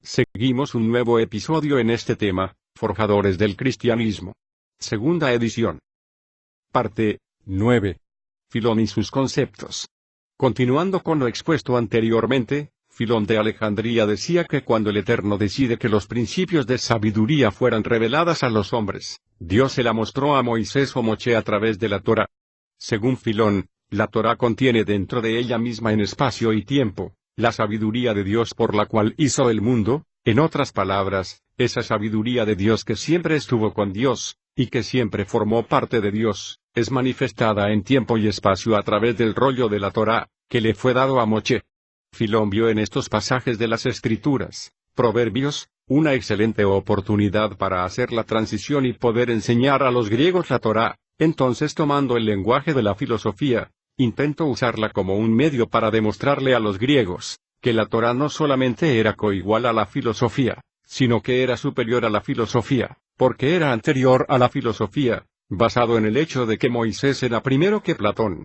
Seguimos un nuevo episodio en este tema, Forjadores del Cristianismo. Segunda edición. Parte 9. Filón y sus conceptos. Continuando con lo expuesto anteriormente, Filón de Alejandría decía que cuando el Eterno decide que los principios de sabiduría fueran reveladas a los hombres, Dios se la mostró a Moisés o Moche a través de la Torá. Según Filón, la Torá contiene dentro de ella misma en espacio y tiempo la sabiduría de Dios por la cual hizo el mundo, en otras palabras, esa sabiduría de Dios que siempre estuvo con Dios, y que siempre formó parte de Dios, es manifestada en tiempo y espacio a través del rollo de la Torá, que le fue dado a Moche. Filón vio en estos pasajes de las Escrituras, Proverbios, una excelente oportunidad para hacer la transición y poder enseñar a los griegos la Torá. Entonces, tomando el lenguaje de la filosofía, intentó usarla como un medio para demostrarle a los griegos que la Torá no solamente era coigual a la filosofía, sino que era superior a la filosofía, porque era anterior a la filosofía, basado en el hecho de que Moisés era primero que Platón.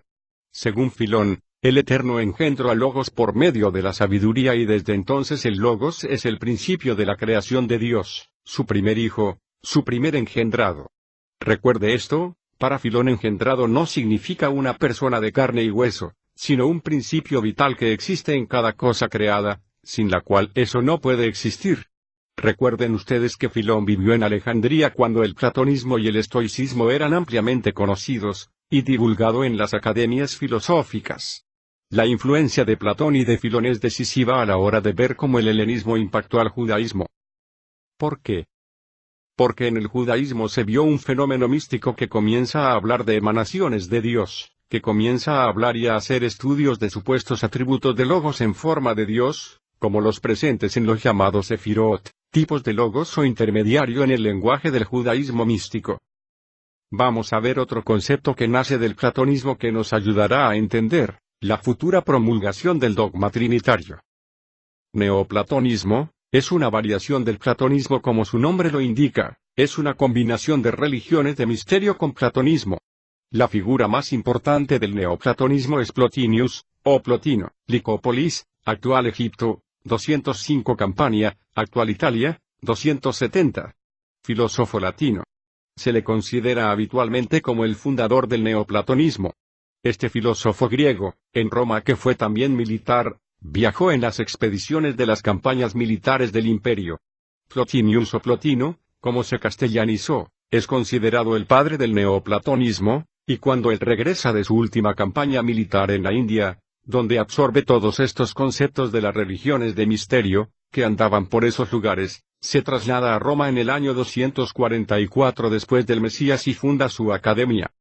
Según Filón, el Eterno engendró a Logos por medio de la sabiduría y desde entonces el Logos es el principio de la creación de Dios, su primer hijo, su primer engendrado. Recuerde esto. Para Filón, engendrado no significa una persona de carne y hueso, sino un principio vital que existe en cada cosa creada, sin la cual eso no puede existir. Recuerden ustedes que Filón vivió en Alejandría cuando el platonismo y el estoicismo eran ampliamente conocidos, y divulgado en las academias filosóficas. La influencia de Platón y de Filón es decisiva a la hora de ver cómo el helenismo impactó al judaísmo. ¿Por qué? Porque en el judaísmo se vio un fenómeno místico que comienza a hablar de emanaciones de Dios, que comienza a hablar y a hacer estudios de supuestos atributos de Logos en forma de Dios, como los presentes en los llamados Sefirot, tipos de Logos o intermediario en el lenguaje del judaísmo místico. Vamos a ver otro concepto que nace del platonismo que nos ayudará a entender la futura promulgación del dogma trinitario. Neoplatonismo es una variación del platonismo como su nombre lo indica, es una combinación de religiones de misterio con platonismo. La figura más importante del neoplatonismo es Plotinius, o Plotino, Licópolis, actual Egipto, 205 Campania, actual Italia, 270. Filósofo latino. Se le considera habitualmente como el fundador del neoplatonismo. Este filósofo griego, en Roma que fue también militar, viajó en las expediciones de las campañas militares del imperio. Plotinius o Plotino, como se castellanizó, es considerado el padre del neoplatonismo, y cuando él regresa de su última campaña militar en la India, donde absorbe todos estos conceptos de las religiones de misterio, que andaban por esos lugares, se traslada a Roma en el año 244 después del Mesías y funda su academia.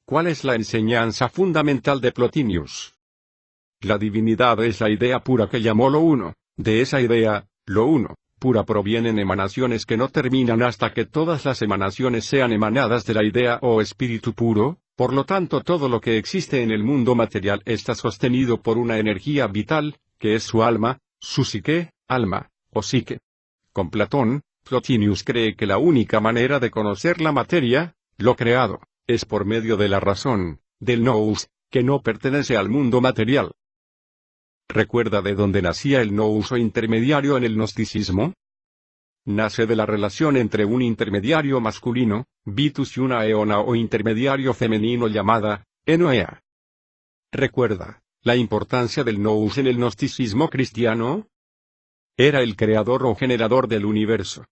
¿Cuál es la enseñanza fundamental de Plotinius? La divinidad es la idea pura que llamó lo uno. De esa idea, lo uno, pura, provienen emanaciones que no terminan hasta que todas las emanaciones sean emanadas de la idea o espíritu puro. Por lo tanto, todo lo que existe en el mundo material está sostenido por una energía vital, que es su alma, su psique, alma, o psique. Con Platón, Plotinius cree que la única manera de conocer la materia, lo creado, es por medio de la razón, del nous, que no pertenece al mundo material. ¿Recuerda de dónde nacía el nous o intermediario en el gnosticismo? Nace de la relación entre un intermediario masculino, Vitus, y una eona o intermediario femenino llamada Enoea. ¿Recuerda la importancia del nous en el gnosticismo cristiano? Era el creador o generador del universo.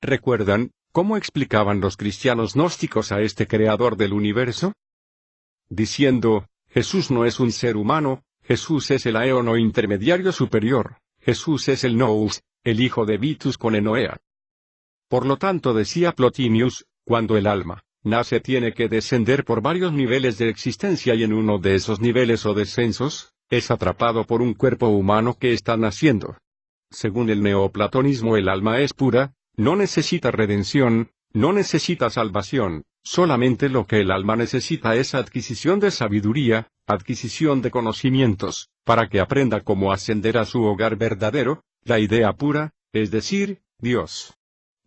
¿Recuerdan cómo explicaban los cristianos gnósticos a este creador del universo? Diciendo, Jesús no es un ser humano, Jesús es el aeon o intermediario superior, Jesús es el nous, el hijo de Vitus con Enoea. Por lo tanto, decía Plotinius, cuando el alma nace tiene que descender por varios niveles de existencia y en uno de esos niveles o descensos, es atrapado por un cuerpo humano que está naciendo. Según el neoplatonismo, el alma es pura, no necesita redención, no necesita salvación, solamente lo que el alma necesita es adquisición de sabiduría, adquisición de conocimientos, para que aprenda cómo ascender a su hogar verdadero, la idea pura, es decir, Dios.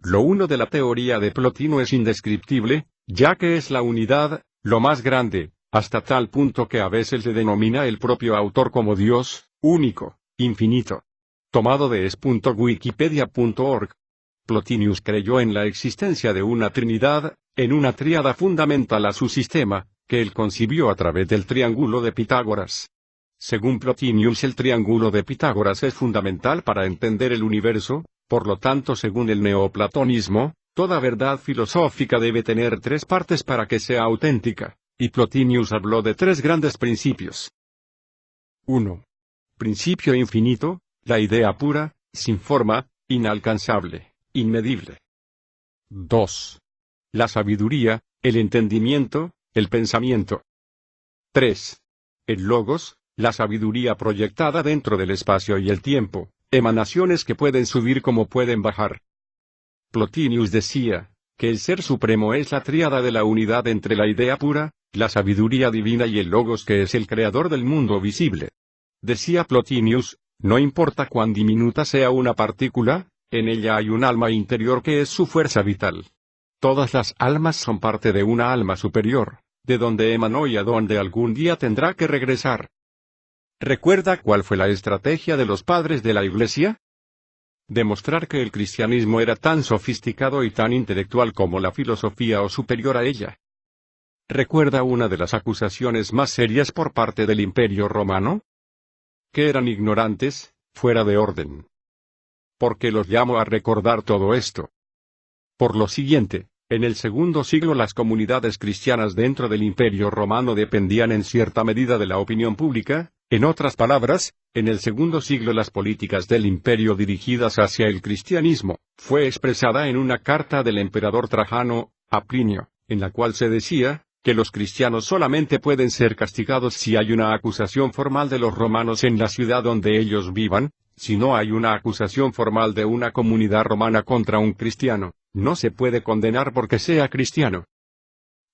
Lo uno de la teoría de Plotino es indescriptible, ya que es la unidad, lo más grande, hasta tal punto que a veces le denomina el propio autor como Dios, único, infinito. Tomado de es.wikipedia.org. Plotinius creyó en la existencia de una trinidad, en una tríada fundamental a su sistema, que él concibió a través del triángulo de Pitágoras. Según Plotinius, el triángulo de Pitágoras es fundamental para entender el universo, por lo tanto, según el neoplatonismo, toda verdad filosófica debe tener tres partes para que sea auténtica, y Plotinius habló de tres grandes principios. 1. Principio infinito, la idea pura, sin forma, inalcanzable, inmedible. 2. La sabiduría, el entendimiento, el pensamiento. 3. El logos, la sabiduría proyectada dentro del espacio y el tiempo, emanaciones que pueden subir como pueden bajar. Plotinius decía, que el Ser Supremo es la tríada de la unidad entre la idea pura, la sabiduría divina y el logos que es el creador del mundo visible. Decía Plotinius, no importa cuán diminuta sea una partícula, en ella hay un alma interior que es su fuerza vital. Todas las almas son parte de una alma superior, de donde emanó y a donde algún día tendrá que regresar. ¿Recuerda cuál fue la estrategia de los padres de la Iglesia? Demostrar que el cristianismo era tan sofisticado y tan intelectual como la filosofía o superior a ella. ¿Recuerda una de las acusaciones más serias por parte del Imperio Romano? Que eran ignorantes, fuera de orden. ¿Por qué los llamo a recordar todo esto? Por lo siguiente, en el segundo siglo las comunidades cristianas dentro del Imperio Romano dependían en cierta medida de la opinión pública. En otras palabras, en el segundo siglo las políticas del imperio dirigidas hacia el cristianismo, fue expresada en una carta del emperador Trajano, a Plinio, en la cual se decía, que los cristianos solamente pueden ser castigados si hay una acusación formal de los romanos en la ciudad donde ellos vivan. Si no hay una acusación formal de una comunidad romana contra un cristiano, no se puede condenar porque sea cristiano.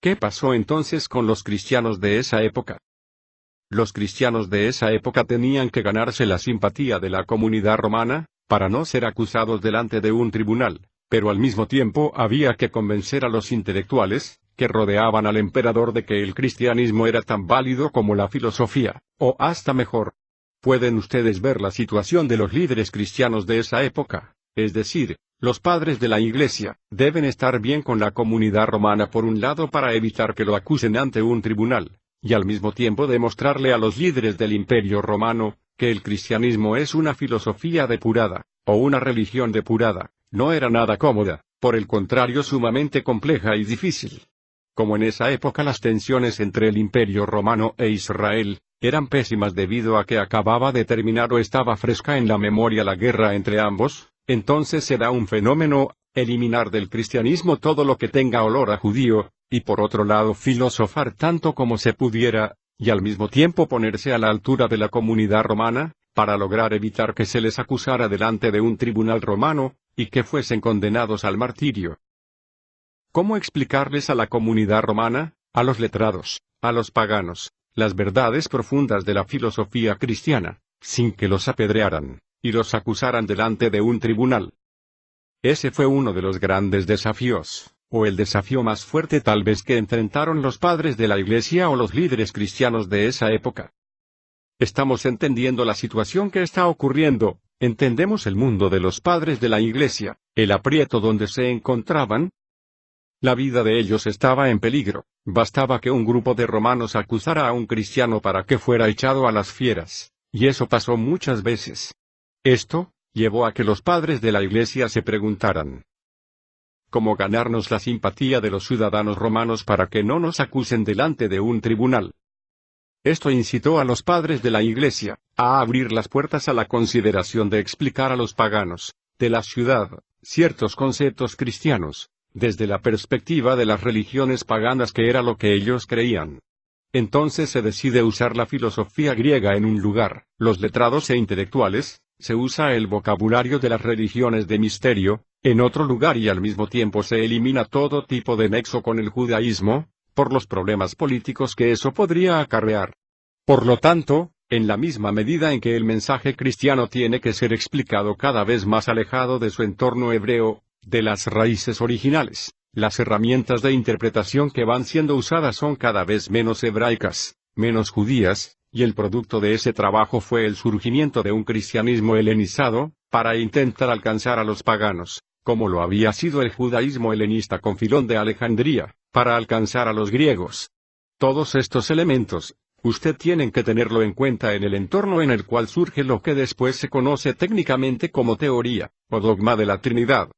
¿Qué pasó entonces con los cristianos de esa época? Los cristianos de esa época tenían que ganarse la simpatía de la comunidad romana, para no ser acusados delante de un tribunal, pero al mismo tiempo había que convencer a los intelectuales, que rodeaban al emperador de que el cristianismo era tan válido como la filosofía, o hasta mejor. Pueden ustedes ver la situación de los líderes cristianos de esa época, es decir, los padres de la Iglesia, deben estar bien con la comunidad romana por un lado para evitar que lo acusen ante un tribunal, y al mismo tiempo demostrarle a los líderes del Imperio Romano, que el cristianismo es una filosofía depurada, o una religión depurada. No era nada cómoda, por el contrario sumamente compleja y difícil. Como en esa época las tensiones entre el Imperio Romano e Israel, eran pésimas debido a que acababa de terminar o estaba fresca en la memoria la guerra entre ambos, entonces se da un fenómeno, eliminar del cristianismo todo lo que tenga olor a judío, y por otro lado filosofar tanto como se pudiera, y al mismo tiempo ponerse a la altura de la comunidad romana, para lograr evitar que se les acusara delante de un tribunal romano, y que fuesen condenados al martirio. ¿Cómo explicarles a la comunidad romana, a los letrados, a los paganos, las verdades profundas de la filosofía cristiana, sin que los apedrearan, y los acusaran delante de un tribunal? Ese fue uno de los grandes desafíos, o el desafío más fuerte tal vez que enfrentaron los padres de la Iglesia o los líderes cristianos de esa época. Estamos entendiendo la situación que está ocurriendo, entendemos el mundo de los padres de la Iglesia, el aprieto donde se encontraban. La vida de ellos estaba en peligro, bastaba que un grupo de romanos acusara a un cristiano para que fuera echado a las fieras, y eso pasó muchas veces. Esto llevó a que los padres de la Iglesia se preguntaran: ¿cómo ganarnos la simpatía de los ciudadanos romanos para que no nos acusen delante de un tribunal? Esto incitó a los padres de la Iglesia a abrir las puertas a la consideración de explicar a los paganos de la ciudad ciertos conceptos cristianos, desde la perspectiva de las religiones paganas, que era lo que ellos creían. Entonces se decide usar la filosofía griega en un lugar, los letrados e intelectuales, se usa el vocabulario de las religiones de misterio, en otro lugar, y al mismo tiempo se elimina todo tipo de nexo con el judaísmo, por los problemas políticos que eso podría acarrear. Por lo tanto, en la misma medida en que el mensaje cristiano tiene que ser explicado cada vez más alejado de su entorno hebreo, de las raíces originales, las herramientas de interpretación que van siendo usadas son cada vez menos hebraicas, menos judías, y el producto de ese trabajo fue el surgimiento de un cristianismo helenizado, para intentar alcanzar a los paganos, como lo había sido el judaísmo helenista con Filón de Alejandría, para alcanzar a los griegos. Todos estos elementos, usted tiene que tenerlo en cuenta en el entorno en el cual surge lo que después se conoce técnicamente como teoría, o dogma de la Trinidad.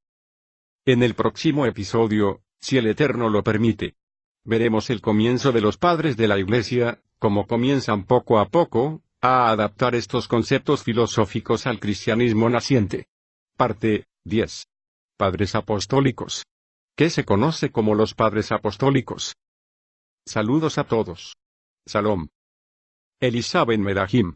En el próximo episodio, si el Eterno lo permite, veremos el comienzo de los padres de la Iglesia, cómo comienzan poco a poco, a adaptar estos conceptos filosóficos al cristianismo naciente. Parte 10. Padres apostólicos. ¿Qué se conoce como los padres apostólicos? Saludos a todos. Salom. Elisha ben Medahim.